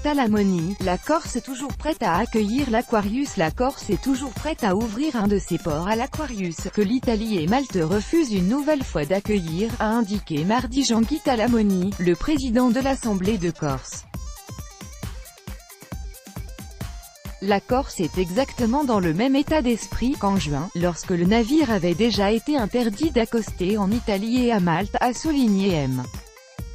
Talamoni, la Corse est toujours prête à accueillir l'Aquarius. La Corse est toujours prête à ouvrir un de ses ports à l'Aquarius, que l'Italie et Malte refusent une nouvelle fois d'accueillir, a indiqué mardi Jean-Guy Talamoni, le président de l'Assemblée de Corse. La Corse est exactement dans le même état d'esprit qu'en juin, lorsque le navire avait déjà été interdit d'accoster en Italie et à Malte, a souligné M.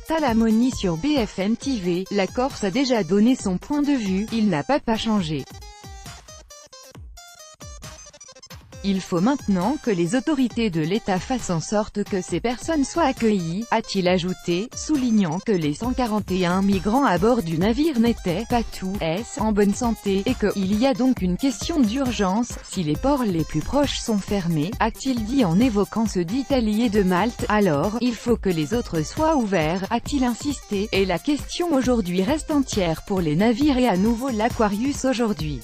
Talamoni sur BFM TV. La Corse a déjà donné son point de vue, il n'a pas changé. Il faut maintenant que les autorités de l'État fassent en sorte que ces personnes soient accueillies, a-t-il ajouté, soulignant que les 141 migrants à bord du navire n'étaient pas tous en bonne santé, et qu'il y a donc une question d'urgence, si les ports les plus proches sont fermés, a-t-il dit en évoquant ceux d'Italie et de Malte, alors, il faut que les autres soient ouverts, a-t-il insisté, et la question aujourd'hui reste entière pour les navires et à nouveau l'Aquarius aujourd'hui.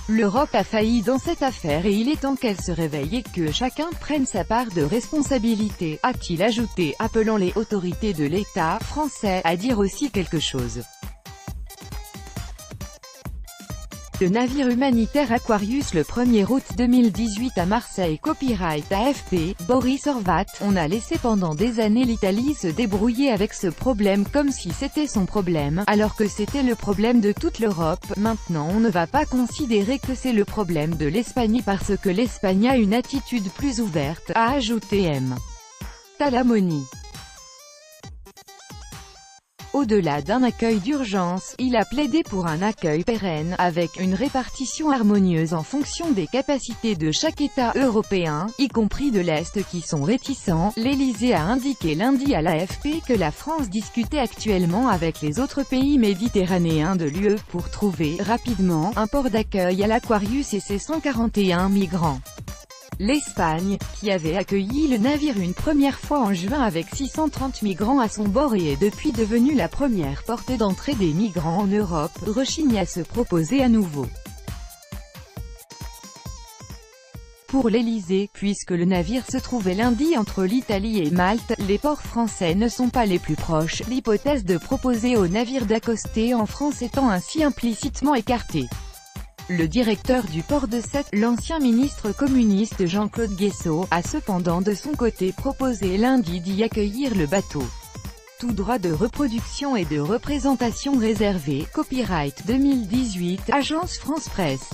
L'Europe a failli dans cette affaire et il est temps qu'elle se réveille et que chacun prenne sa part de responsabilité, a-t-il ajouté, appelant les autorités de l'État français à dire aussi quelque chose. Le navire humanitaire Aquarius le 1er août 2018 à Marseille. Copyright AFP, Boris Horvat. On a laissé pendant des années l'Italie se débrouiller avec ce problème comme si c'était son problème, alors que c'était le problème de toute l'Europe. Maintenant on ne va pas considérer que c'est le problème de l'Espagne parce que l'Espagne a une attitude plus ouverte, a ajouté M. Talamoni. Au-delà d'un accueil d'urgence, il a plaidé pour un accueil pérenne, avec une répartition harmonieuse en fonction des capacités de chaque État européen, y compris de l'Est qui sont réticents. L'Élysée a indiqué lundi à l'AFP que la France discutait actuellement avec les autres pays méditerranéens de l'UE pour trouver, rapidement, un port d'accueil à l'Aquarius et ses 141 migrants. L'Espagne, qui avait accueilli le navire une première fois en juin avec 630 migrants à son bord et est depuis devenue la première porte d'entrée des migrants en Europe, rechigne à se proposer à nouveau. Pour l'Élysée, puisque le navire se trouvait lundi entre l'Italie et Malte, les ports français ne sont pas les plus proches, l'hypothèse de proposer au navire d'accoster en France étant ainsi implicitement écartée. Le directeur du port de Sète, l'ancien ministre communiste Jean-Claude Guessot, a cependant de son côté proposé lundi d'y accueillir le bateau. Tout droit de reproduction et de représentation réservé. Copyright 2018, Agence France Presse.